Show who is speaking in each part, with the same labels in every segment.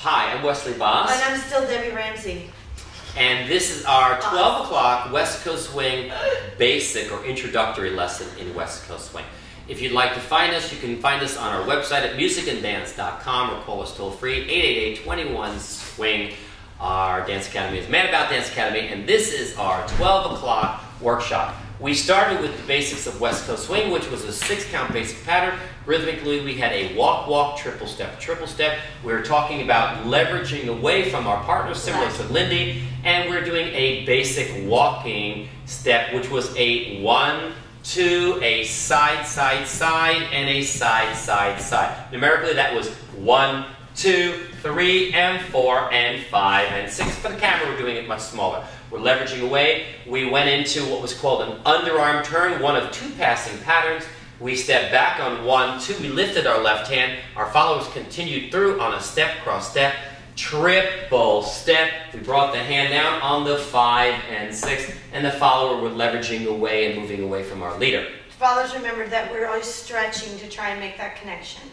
Speaker 1: Hi, I'm Wesley Boss.
Speaker 2: And I'm still Debbie Ramsey.
Speaker 1: And this is our 12 o'clock West Coast Swing basic or introductory lesson in West Coast Swing. If you'd like to find us, you can find us on our website at musicanddance.com or call us toll free 888-21-SWING. Our dance academy is Mad About Dance Academy, and this is our 12 o'clock workshop. We started with the basics of West Coast Swing, which was a 6-count basic pattern. Rhythmically, we had a walk-walk, triple-step, triple-step. We were talking about leveraging away from our partners, similar to Lindy, and we're doing a basic walking step, which was a 1, 2, a side, side, side, and a side, side, side. Numerically, that was 1, 2, 3, and 4, and 5, and 6. For the camera, we're doing it much smaller. We're leveraging away. We went into what was called an underarm turn, one of 2 passing patterns. We stepped back on 1, 2. We lifted our left hand. Our followers continued through on a step, cross step, triple step. We brought the hand down on the 5 and 6, and the follower were leveraging away and moving away from our leader.
Speaker 2: Followers, remember that we're always stretching to try and make that connection.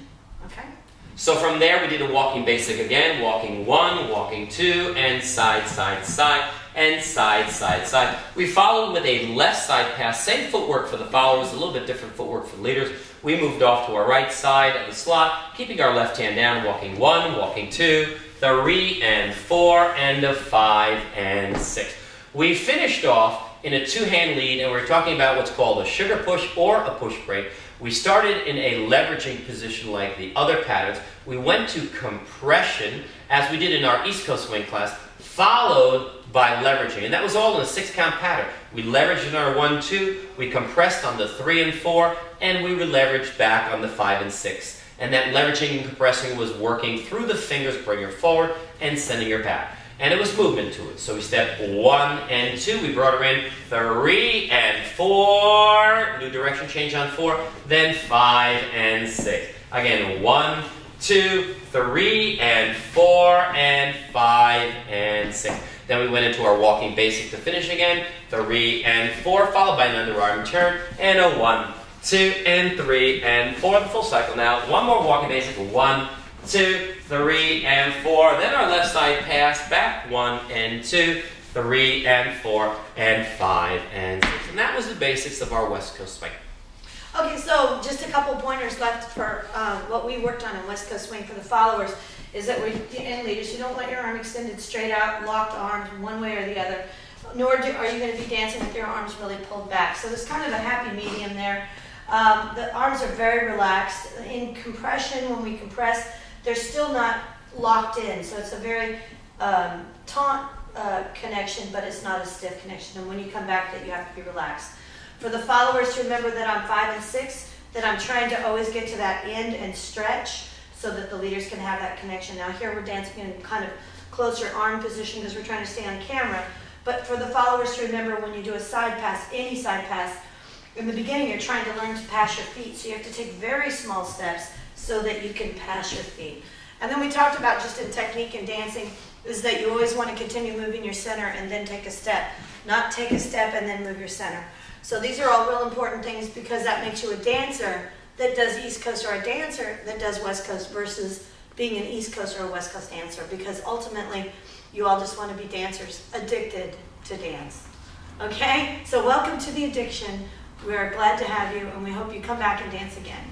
Speaker 2: Okay?
Speaker 1: So from there, we did a walking basic again, walking 1, walking 2, and side, side, side, and side, side, side. We followed with a left side pass, same footwork for the followers, a little bit different footwork for the leaders. We moved off to our right side of the slot, keeping our left hand down, walking 1, walking 2, 3, and 4, and a 5, and 6. We finished off in a 2-hand lead, and we're talking about what's called a sugar push or a push break. We started in a leveraging position like the other patterns. We went to compression, as we did in our East Coast Swing class, followed by leveraging. And that was all in a 6-count pattern. We leveraged in our 1, 2, we compressed on the 3 and 4, and we leveraged back on the 5 and 6. And that leveraging and compressing was working through the fingers, bringing her forward and sending her back. And it was movement to it. So we stepped 1 and 2, we brought her in 3 and 4, new direction change on 4, then 5 and 6. Again, 1, 2, 3, and 4, and 5, and 6. Then we went into our walking basic to finish again, 3 and 4, followed by an underarm turn, and a 1, 2, and 3, and 4, the full cycle. Now, one more walking basic, 1, 2, 3, and 4. Then our left side pass, back 1 and 2, 3 and 4, and 5 and 6. And that was the basics of our West Coast Swing.
Speaker 2: Okay, so just a couple pointers left for what we worked on in West Coast Swing for the followers is that and leaders, you don't let your arm extended straight out, locked arms one way or the other, nor are you going to be dancing with your arms really pulled back. So there's kind of a happy medium there. The arms are very relaxed. In compression, when we compress, they're still not locked in, so it's a very taut connection, but it's not a stiff connection. And when you come back, that you have to be relaxed. For the followers to remember that on 5 and 6, that I'm trying to always get to that end and stretch so that the leaders can have that connection. Now here we're dancing in kind of closer arm position because we're trying to stay on camera. But for the followers to remember when you do a side pass, any side pass, in the beginning you're trying to learn to pass your feet, so you have to take very small steps so that you can pass your feet. And then we talked about just in technique and dancing is that you always want to continue moving your center and then take a step, not take a step and then move your center. So these are all real important things because that makes you a dancer that does East Coast or a dancer that does West Coast versus being an East Coast or a West Coast dancer, because ultimately you all just want to be dancers addicted to dance. Okay? So welcome to the addiction. We are glad to have you, and we hope you come back and dance again.